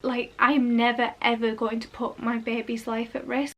Like, I'm never ever going to put my baby's life at risk.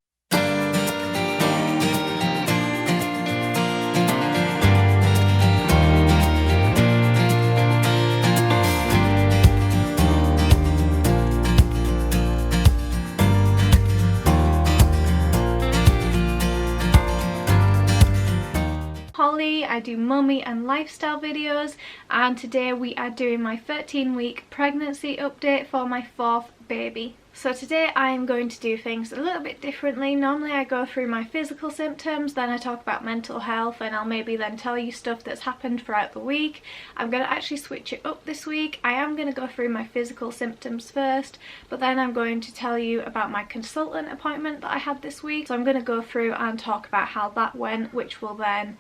I do mummy and lifestyle videos, and today we are doing my 13-week pregnancy update for my 4th baby. So today I am going to do things a little bit differently. Normally I go through my physical symptoms, then I talk about mental health, and I'll maybe then tell you stuff that's happened throughout the week. I'm going to actually switch it up this week. I am going to go through my physical symptoms first, but then I'm going to tell you about my consultant appointment that I had this week. So I'm going to go through and talk about how that went, which will then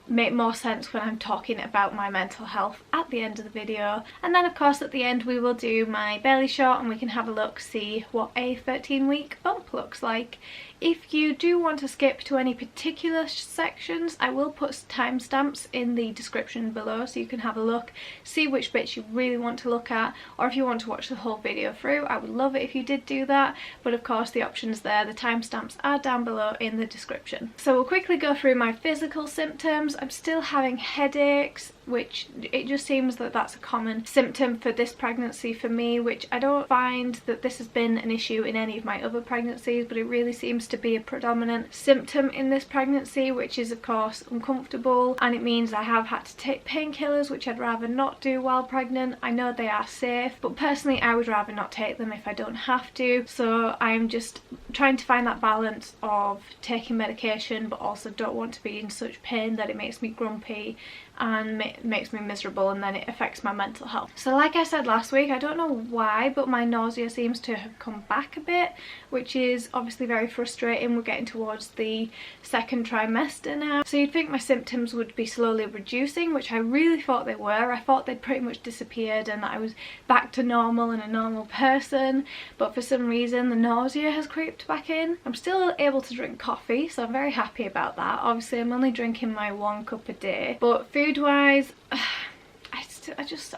make more sense when I'm talking about my mental health at the end of the video. And then of course at the end we will do my belly shot and we can have a look, see what a 13-week bump looks like. If you do want to skip to any particular sections, I will put timestamps in the description below so you can have a look, see which bits you really want to look at, or if you want to watch the whole video through, I would love it if you did do that. But of course the options there, the timestamps are down below in the description. So we'll quickly go through my physical symptoms. I'm still having headaches, which it just seems that that's a common symptom for this pregnancy for me, which I don't find that this has been an issue in any of my other pregnancies, but it really seems to be a predominant symptom in this pregnancy, which is of course uncomfortable, and it means I have had to take painkillers, which I'd rather not do while pregnant. I know they are safe, but personally I would rather not take them if I don't have to. So I'm just trying to find that balance of taking medication but also don't want to be in such pain that it makes me grumpy and makes me miserable, and then it affects my mental health. So like I said last week, I don't know why, but my nausea seems to have come back a bit, which is obviously very frustrating. We're getting towards the 2nd trimester now, so you'd think my symptoms would be slowly reducing, which I really thought they were. I thought they'd pretty much disappeared and that I was back to normal and a normal person, but for some reason the nausea has creeped back in. I'm still able to drink coffee, so I'm very happy about that. Obviously I'm only drinking my 1 cup a day, but food wise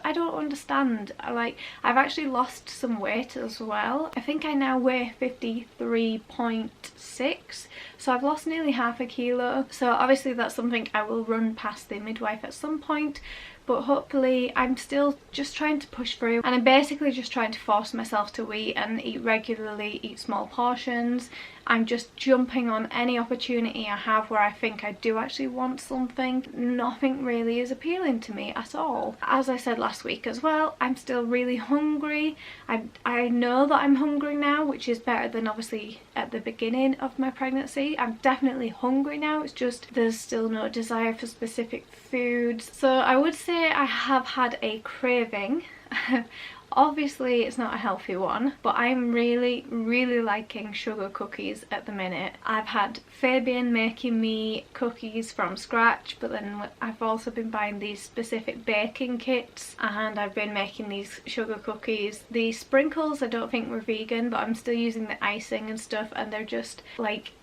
I don't understand. I've actually lost some weight as well. I think I now weigh 53.6, so I've lost nearly half a kilo. So obviously that's something I will run past the midwife at some point, but hopefully I'm still just trying to push through, and I'm basically just trying to force myself to eat and eat regularly, eat small portions. I'm just jumping on any opportunity I have where I think I do actually want something. Nothing really is appealing to me at all. As I said last week as well, I'm still really hungry. I know that I'm hungry now, which is better than obviously at the beginning of my pregnancy. I'm definitely hungry now, it's just there's still no desire for specific foods. So I would say I have had a craving. Obviously it's not a healthy one, but I'm really liking sugar cookies at the minute. I've had Fabian making me cookies from scratch, but then I've also been buying these specific baking kits and I've been making these sugar cookies. The sprinkles I don't think were vegan, but I'm still using the icing and stuff, and they're just like,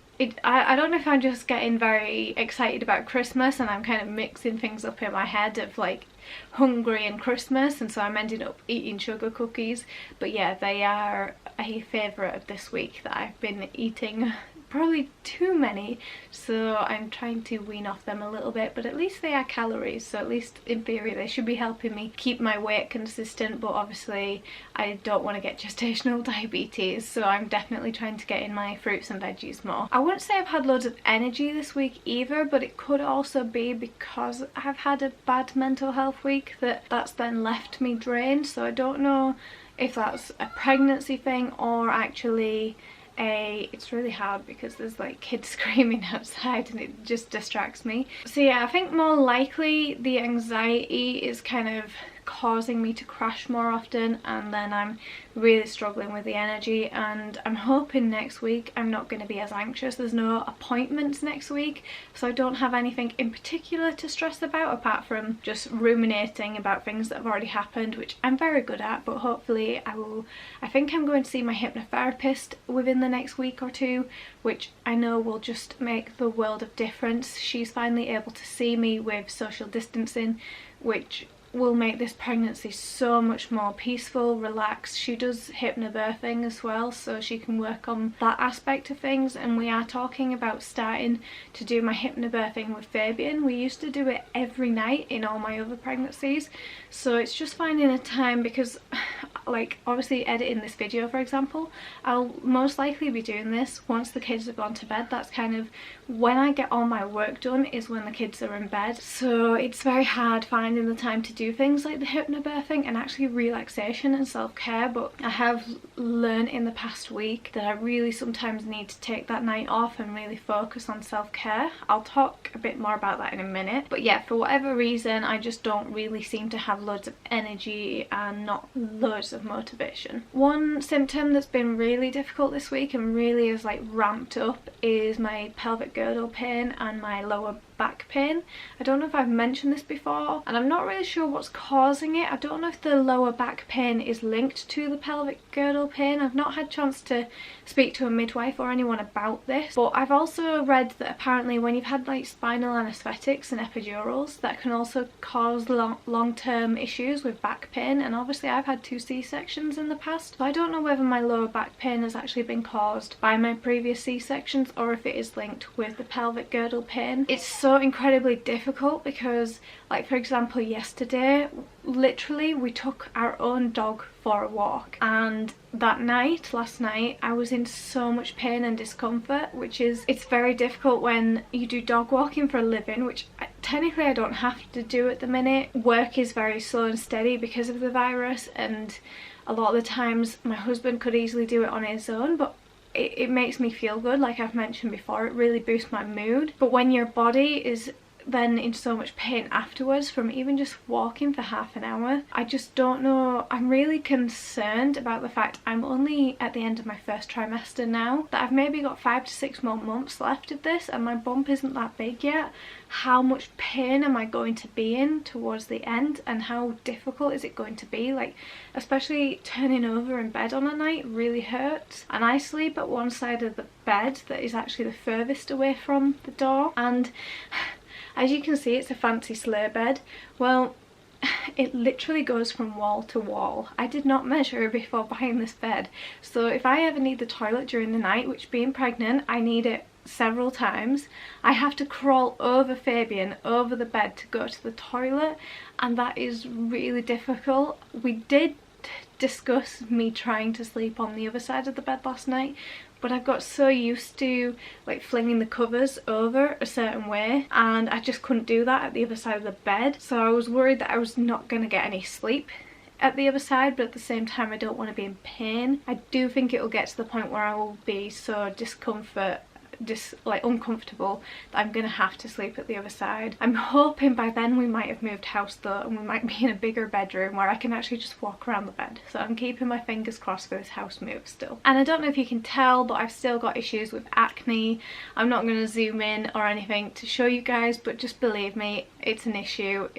I don't know if I'm just getting very excited about Christmas and I'm kind of mixing things up in my head of like hungry and Christmas, and so I'm ending up eating sugar cookies. But yeah, they are a favourite of this week that I've been eating. Probably too many, so I'm trying to wean off them a little bit, but at least they are calories, so at least in theory they should be helping me keep my weight consistent. But obviously I don't want to get gestational diabetes, so I'm definitely trying to get in my fruits and veggies more. I wouldn't say I've had loads of energy this week either, but it could also be because I've had a bad mental health week that's then left me drained. So I don't know if that's a pregnancy thing or actually it's really hard because there's like kids screaming outside and it just distracts me. So yeah, I think more likely the anxiety is kind of causing me to crash more often, and then I'm really struggling with the energy, and I'm hoping next week I'm not going to be as anxious. There's no appointments next week, so I don't have anything in particular to stress about apart from just ruminating about things that have already happened, which I'm very good at. But hopefully I think I'm going to see my hypnotherapist within the next week or two, which I know will just make the world of difference. She's finally able to see me with social distancing, which will make this pregnancy so much more peaceful, relaxed. She does hypnobirthing as well, so she can work on that aspect of things, and we are talking about starting to do my hypnobirthing with Fabian. We used to do it every night in all my other pregnancies, so it's just finding a time, because like obviously editing this video, for example, I'll most likely be doing this once the kids have gone to bed. That's kind of when I get all my work done, is when the kids are in bed. So it's very hard finding the time to do things like the hypnobirthing and actually relaxation and self-care, but I have learned in the past week that I really sometimes need to take that night off and really focus on self-care. I'll talk a bit more about that in a minute, but yeah, for whatever reason I just don't really seem to have loads of energy and not loads of motivation. One symptom that's been really difficult this week and really is like ramped up is my pelvic girdle pain and my lower back pain. I don't know if I've mentioned this before, and I'm not really sure what's causing it. I don't know if the lower back pain is linked to the pelvic girdle pain. I've not had a chance to speak to a midwife or anyone about this, but I've also read that apparently when you've had like spinal anesthetics and epidurals, that can also cause long-term issues with back pain, and obviously I've had 2 C-sections in the past, so I don't know whether my lower back pain has actually been caused by my previous C-sections or if it is linked with the pelvic girdle pain. It's so incredibly difficult because, like for example, yesterday literally we took our own dog for a walk, and that night, last night, I was in so much pain and discomfort, it's very difficult when you do dog walking for a living, which technically I don't have to do at the minute. Work is very slow and steady because of the virus, and a lot of the times my husband could easily do it on his own, but it makes me feel good. Like I've mentioned before, it really boosts my mood. But when your body is then in so much pain afterwards from even just walking for half an hour, I just don't know. I'm really concerned about the fact I'm only at the end of my first trimester now, that I've maybe got 5 to 6 more months left of this, and my bump isn't that big yet. How much pain am I going to be in towards the end, and how difficult is it going to be? Like especially turning over in bed on a night really hurts, and I sleep at one side of the bed that is actually the furthest away from the door, and as you can see, it's a fancy sleigh bed. Well, it literally goes from wall to wall. I did not measure before buying this bed, so if I ever need the toilet during the night, which being pregnant I need it several times, I have to crawl over Fabian, over the bed to go to the toilet, and that is really difficult. We did discuss me trying to sleep on the other side of the bed last night, but I've got so used to like flinging the covers over a certain way, and I just couldn't do that at the other side of the bed, so I was worried that I was not going to get any sleep at the other side, but at the same time I don't want to be in pain. I do think it will get to the point where I will be so uncomfortable that I'm gonna have to sleep at the other side. I'm hoping by then we might have moved house though, and we might be in a bigger bedroom where I can actually just walk around the bed. So I'm keeping my fingers crossed for this house move still. And I don't know if you can tell, but I've still got issues with acne. I'm not going to zoom in or anything to show you guys, but just believe me, it's an issue.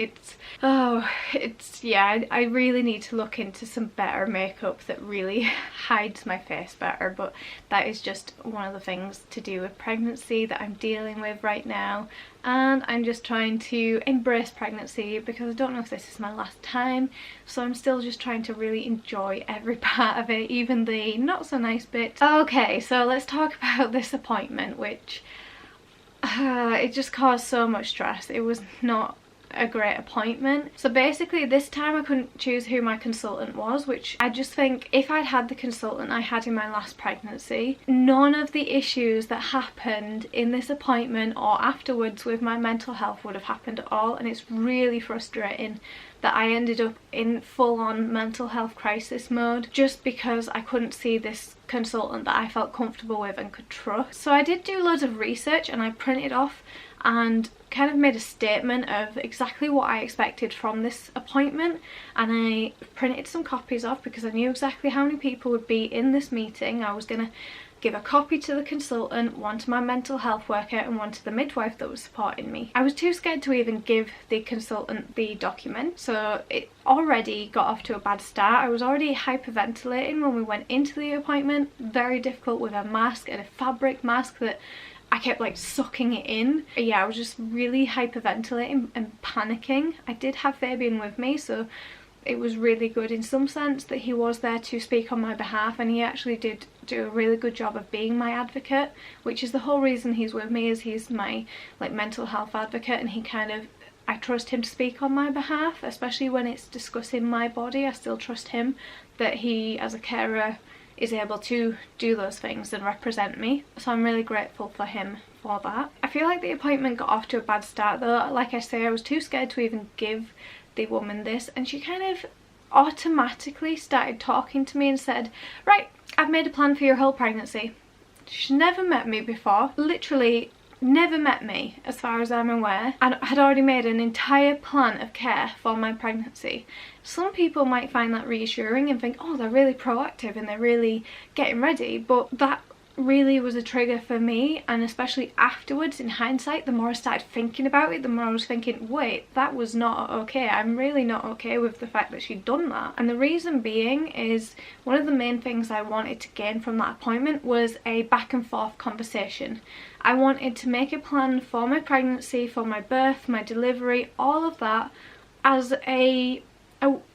Yeah, I really need to look into some better makeup that really hides my face better, but that is just one of the things to do with pregnancy that I'm dealing with right now, and I'm just trying to embrace pregnancy because I don't know if this is my last time, so I'm still just trying to really enjoy every part of it, even the not so nice bits. Okay, so let's talk about this appointment, which it just caused so much stress. It was not a great appointment. So basically this time I couldn't choose who my consultant was, which I just think if I'd had the consultant I had in my last pregnancy, none of the issues that happened in this appointment or afterwards with my mental health would have happened at all, and it's really frustrating that I ended up in full-on mental health crisis mode just because I couldn't see this consultant that I felt comfortable with and could trust. So I did do loads of research and I printed off and kind of made a statement of exactly what I expected from this appointment, and I printed some copies off because I knew exactly how many people would be in this meeting. I was going to give a copy to the consultant, one to my mental health worker and one to the midwife that was supporting me. I was too scared to even give the consultant the document, so it already got off to a bad start. I was already hyperventilating when we went into the appointment, very difficult with a mask and a fabric mask that I kept like sucking it in. Yeah, I was just really hyperventilating and panicking. I did have Fabian with me, so it was really good in some sense that he was there to speak on my behalf, and he actually did do a really good job of being my advocate, which is the whole reason he's with me, is he's my like mental health advocate, and he kind of, I trust him to speak on my behalf, especially when it's discussing my body. I still trust him that he as a carer is able to do those things and represent me, so I'm really grateful for him for that. I feel like the appointment got off to a bad start though. Like I say, I was too scared to even give the woman this, and she kind of automatically started talking to me and said, right, I've made a plan for your whole pregnancy. She's never met me before, literally never met me as far as I'm aware, and had already made an entire plan of care for my pregnancy. Some people might find that reassuring and think, oh, they're really proactive and they're really getting ready, but that really was a trigger for me, and especially afterwards in hindsight, the more I started thinking about it, the more I was thinking, wait, that was not okay. I'm really not okay with the fact that she'd done that. And the reason being is one of the main things I wanted to gain from that appointment was a back and forth conversation. I wanted to make a plan for my pregnancy, for my birth, my delivery, all of that as a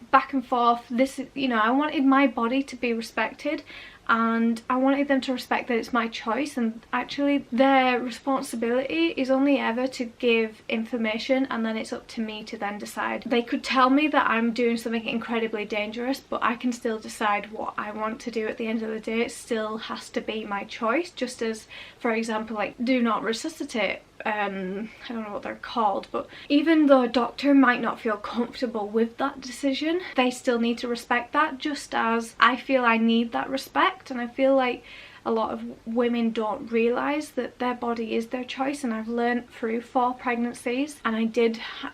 back and forth. This, you know, I wanted my body to be respected, and I wanted them to respect that it's my choice, and actually their responsibility is only ever to give information, and then it's up to me to then decide. They could tell me that I'm doing something incredibly dangerous, but I can still decide what I want to do at the end of the day. It still has to be my choice, just as, for example, like do not resuscitate. I don't know what they're called, but even though a doctor might not feel comfortable with that decision, they still need to respect that, just as I feel I need that respect. And I feel like a lot of women don't realise that their body is their choice, and I've learned through 4 pregnancies, and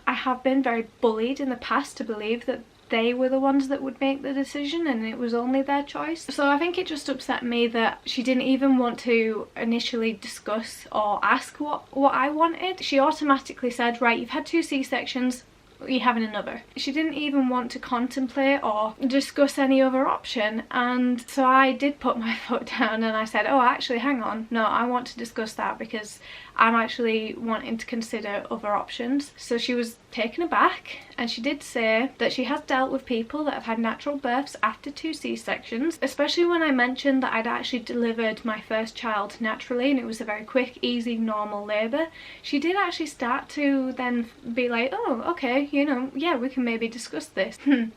I have been very bullied in the past to believe that they were the ones that would make the decision and it was only their choice. So I think it just upset me that she didn't even want to initially discuss or ask what I wanted. She automatically said, right, you've had 2 C-sections, you're having another. She didn't even want to contemplate or discuss any other option, and so I did put my foot down and I said, oh, actually, hang on, no, I want to discuss that because I'm actually wanting to consider other options. So she was taken aback, and she did say that she has dealt with people that have had natural births after 2 C-sections, especially when I mentioned that I'd actually delivered my first child naturally and it was a very quick, easy, normal labour. She did actually start to then be like, oh, okay, you know, yeah, we can maybe discuss this. And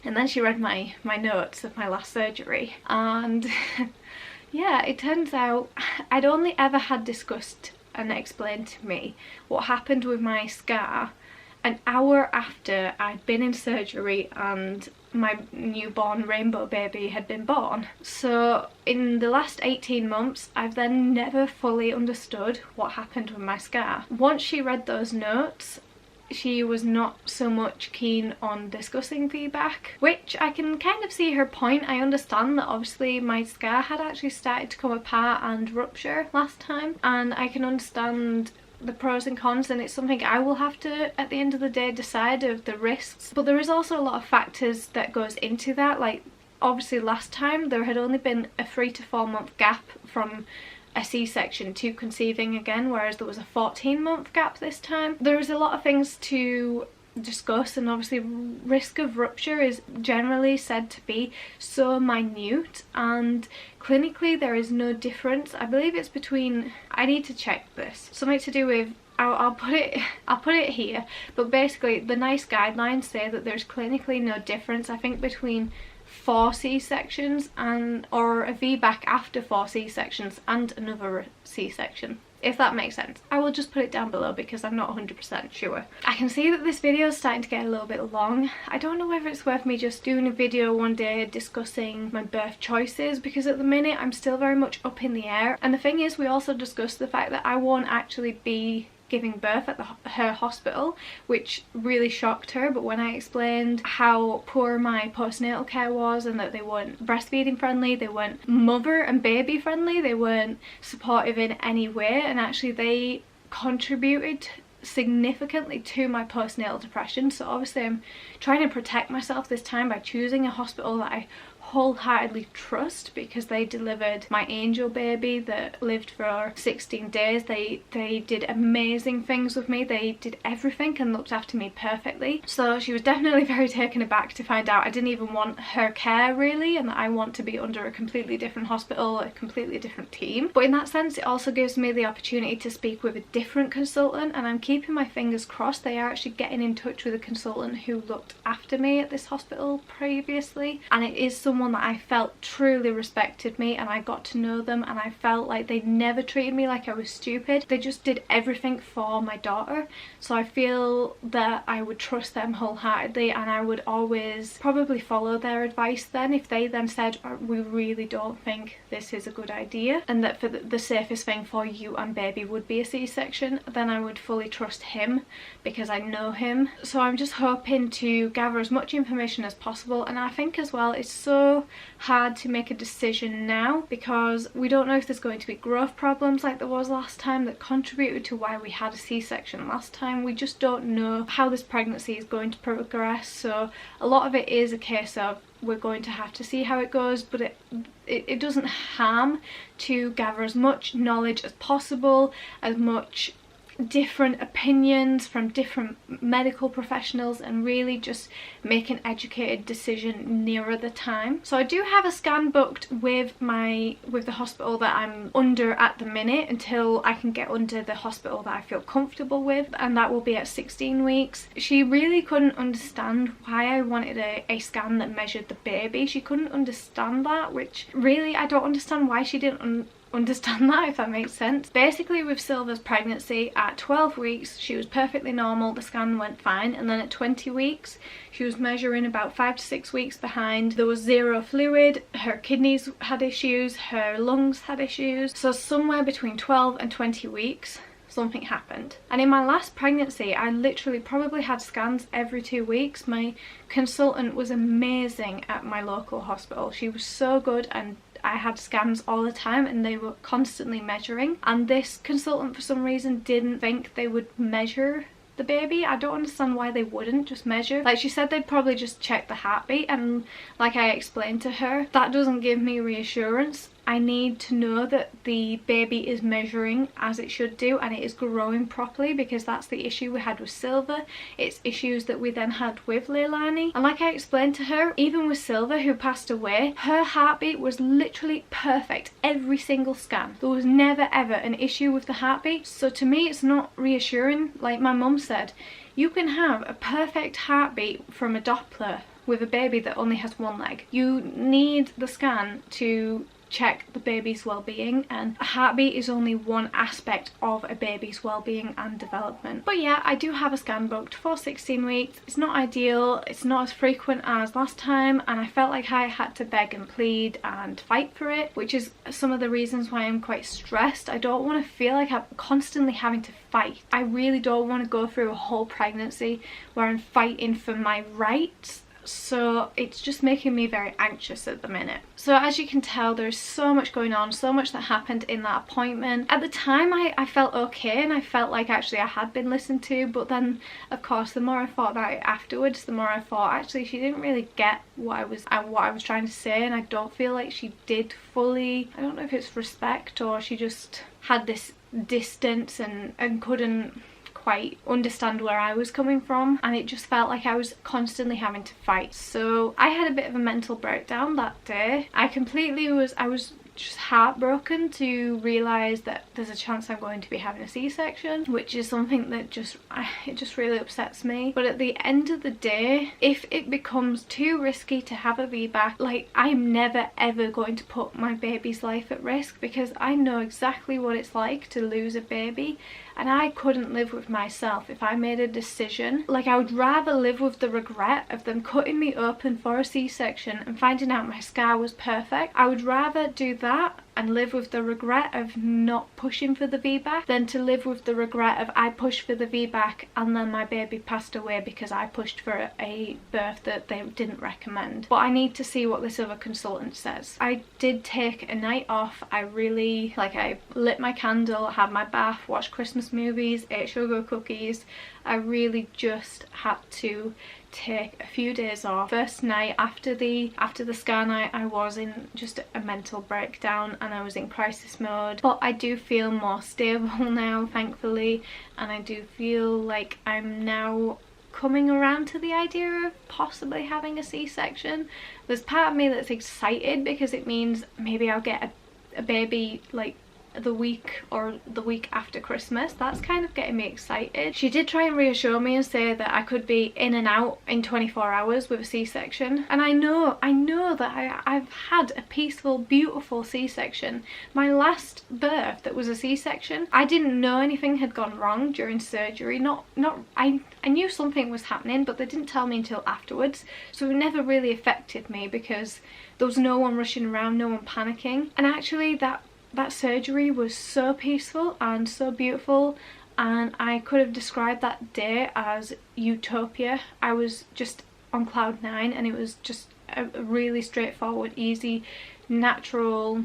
then she read my notes of my last surgery, and yeah, it turns out I'd only ever had discussed and explained to me what happened with my scar an hour after I'd been in surgery and my newborn rainbow baby had been born. So in the last 18 months I've then never fully understood what happened with my scar. Once she read those notes, she was not so much keen on discussing VBAC, which I can kind of see her point. I understand that obviously my scar had actually started to come apart and rupture last time, and I can understand the pros and cons, and it's something I will have to at the end of the day decide of the risks. But there is also a lot of factors that goes into that. Like obviously last time there had only been a 3 to 4 month gap from a C-section to conceiving again, whereas there was a 14-month gap this time. There is a lot of things to discuss, and obviously risk of rupture is generally said to be so minute, and clinically there is no difference. I believe it's between, I need to check this, something to do with, I'll put it here, but basically the NICE guidelines say that there's clinically no difference, I think, between 4 C-sections and or a VBAC after 4 C-sections and another C-section, if that makes sense. I will just put it down below because I'm not 100% sure. I can see that this video is starting to get a little bit long. I don't know whether it's worth me just doing a video one day discussing my birth choices, because at the minute I'm still very much up in the air. And the thing is, we also discussed the fact that I won't actually be giving birth at her hospital, which really shocked her. But when I explained how poor my postnatal care was and that they weren't breastfeeding friendly, they weren't mother and baby friendly, they weren't supportive in any way, and actually they contributed significantly to my postnatal depression. So obviously I'm trying to protect myself this time by choosing a hospital that I wholeheartedly trust because they delivered my angel baby that lived for 16 days. They did amazing things with me. They did everything and looked after me perfectly. So she was definitely very taken aback to find out I didn't even want her care really, and that I want to be under a completely different hospital, a completely different team. But in that sense, it also gives me the opportunity to speak with a different consultant, and I'm keeping my fingers crossed they are actually getting in touch with a consultant who looked after me at this hospital previously, and it is someone that I felt truly respected me, and I got to know them, and I felt like they never treated me like I was stupid. They just did everything for my daughter, so I feel that I would trust them wholeheartedly, and I would always probably follow their advice then if they then said, oh, we really don't think this is a good idea, and that for the safest thing for you and baby would be a C-section, then I would fully trust him because I know him. So I'm just hoping to gather as much information as possible, and I think as well it's so hard to make a decision now because we don't know if there's going to be growth problems like there was last time that contributed to why we had a C-section last time. We just don't know how this pregnancy is going to progress, so a lot of it is a case of we're going to have to see how it goes, but it doesn't harm to gather as much knowledge as possible, as much different opinions from different medical professionals, and really just make an educated decision nearer the time. So I do have a scan booked with the hospital that I'm under at the minute until I can get under the hospital that I feel comfortable with, and that will be at 16 weeks. She really couldn't understand why I wanted a scan that measured the baby. She couldn't understand that, which really I don't understand why she didn't understand that, if that makes sense. Basically with Silver's pregnancy, at 12 weeks she was perfectly normal, the scan went fine, and then at 20 weeks she was measuring about 5 to 6 weeks behind. There was zero fluid, her kidneys had issues, her lungs had issues, so somewhere between 12 and 20 weeks something happened. And in my last pregnancy I literally probably had scans every 2 weeks. My consultant was amazing at my local hospital. She was so good, and I had scans all the time and they were constantly measuring, and this consultant for some reason didn't think they would measure the baby. I don't understand why they wouldn't just measure. Like, she said they'd probably just check the heartbeat, and like I explained to her, that doesn't give me reassurance. I need to know that the baby is measuring as it should do and it is growing properly, because that's the issue we had with Silver. It's issues that we then had with Leilani. And like I explained to her, even with Silver, who passed away, her heartbeat was literally perfect every single scan. There was never ever an issue with the heartbeat. So to me it's not reassuring. Like my mum said, you can have a perfect heartbeat from a Doppler with a baby that only has one leg. You need the scan to check the baby's well-being, and a heartbeat is only one aspect of a baby's well-being and development. But yeah, I do have a scan booked for 16 weeks. It's not ideal, it's not as frequent as last time, and I felt like I had to beg and plead and fight for it, which is some of the reasons why I'm quite stressed. I don't want to feel like I'm constantly having to fight. I really don't want to go through a whole pregnancy where I'm fighting for my rights. So it's just making me very anxious at the minute. So as you can tell, there's so much going on, so much that happened in that appointment. At the time I felt okay, and I felt like actually I had been listened to, but then of course the more I thought about it afterwards, the more I thought actually she didn't really get what I was trying to say, and I don't feel like she did fully. I don't know if it's respect or she just had this distance and couldn't quite understand where I was coming from, and it just felt like I was constantly having to fight. So I had a bit of a mental breakdown that day. I was just heartbroken to realise that there's a chance I'm going to be having a C-section, which is something that it just really upsets me. But at the end of the day, if it becomes too risky to have a VBAC, like, I'm never ever going to put my baby's life at risk, because I know exactly what it's like to lose a baby, and I couldn't live with myself if I made a decision. Like, I would rather live with the regret of them cutting me open for a C-section and finding out my scar was perfect. I would rather do that and live with the regret of not pushing for the VBAC than to live with the regret of I pushed for the VBAC and then my baby passed away because I pushed for a birth that they didn't recommend. But I need to see what this other consultant says. I did take a night off. I lit my candle, had my bath, watched Christmas movies, ate sugar cookies. I really just had to take a few days off. First night after the scar night, I was in just a mental breakdown and I was in crisis mode, but I do feel more stable now, thankfully, and I do feel like I'm now coming around to the idea of possibly having a C-section. There's part of me that's excited because it means maybe I'll get a baby like the week after Christmas. That's kind of getting me excited. She did try and reassure me and say that I could be in and out in 24 hours with a C-section, and I know that I've had a peaceful, beautiful C-section. My last birth that was a C-section, I didn't know anything had gone wrong during surgery. I knew something was happening, but they didn't tell me until afterwards, so it never really affected me because there was no one rushing around, no one panicking. And actually that surgery was so peaceful and so beautiful, and I could have described that day as utopia. I was just on cloud 9, and it was just a really straightforward, easy, natural,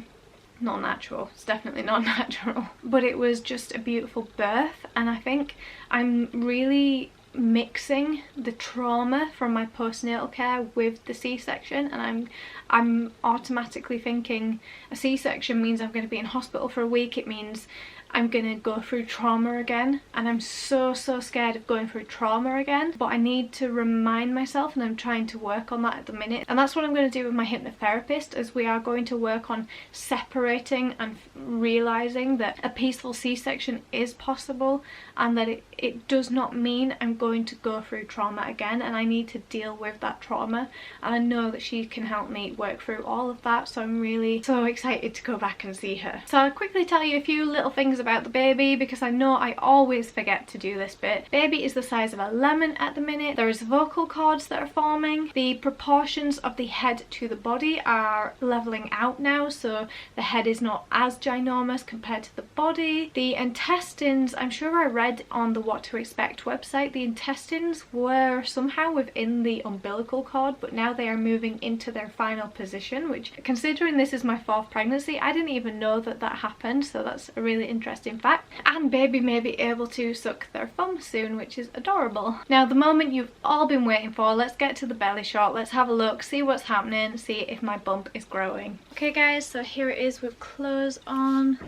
not natural, it's definitely not natural, but it was just a beautiful birth. And I think I'm really mixing the trauma from my postnatal care with the C-section, and I'm automatically thinking a C-section means I'm going to be in hospital for a week. It means I'm gonna go through trauma again, and I'm so scared of going through trauma again, but I need to remind myself, and I'm trying to work on that at the minute. And that's what I'm going to do with my hypnotherapist, as we are going to work on separating and realizing that a peaceful C-section is possible, and that it does not mean I'm going to go through trauma again, and I need to deal with that trauma, and I know that she can help me work through all of that. So I'm really so excited to go back and see her. So I'll quickly tell you a few little things about the baby, because I know I always forget to do this bit. Baby is the size of a lemon at the minute. There is vocal cords that are forming. The proportions of the head to the body are leveling out now, so the head is not as ginormous compared to the body. The intestines, I'm sure I read on the What to Expect website, the intestines were somehow within the umbilical cord, but now they are moving into their final position, which, considering this is my 4th pregnancy, I didn't even know that happened, so that's a really interesting fact. And baby may be able to suck their thumb soon, which is adorable. Now, the moment you've all been waiting for, let's get to the belly shot. Let's have a look, see what's happening, see if my bump is growing. Okay guys, so here it is with clothes on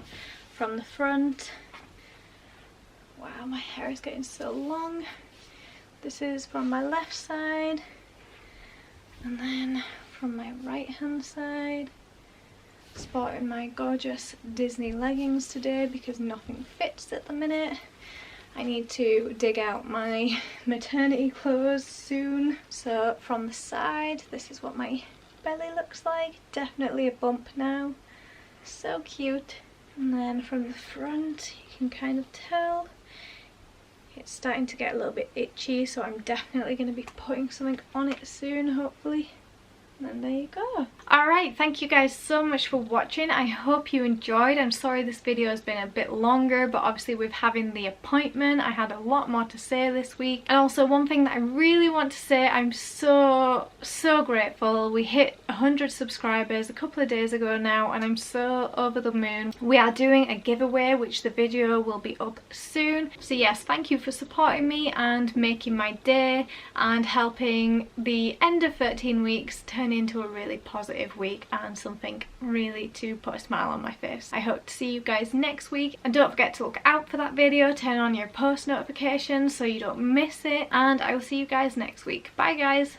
from the front. Wow, my hair is getting so long. This is from my left side, and then from my right hand side. Sporting my gorgeous Disney leggings today because nothing fits at the minute. I need to dig out my maternity clothes soon. So from the side, this is what my belly looks like. Definitely a bump now. So cute. And then from the front, you can kind of tell it's starting to get a little bit itchy, so I'm definitely going to be putting something on it soon, hopefully. And there you go. Alright, thank you guys so much for watching. I hope you enjoyed. I'm sorry this video has been a bit longer, but obviously with having the appointment, I had a lot more to say this week. And also, one thing that I really want to say, I'm so grateful. We hit 100 subscribers a couple of days ago now, and I'm so over the moon. We are doing a giveaway, which the video will be up soon. So yes, thank you for supporting me and making my day and helping the end of 13 weeks turn into a really positive week and something really to put a smile on my face. I hope to see you guys next week, and don't forget to look out for that video. Turn on your post notifications so you don't miss it, and I will see you guys next week. Bye guys.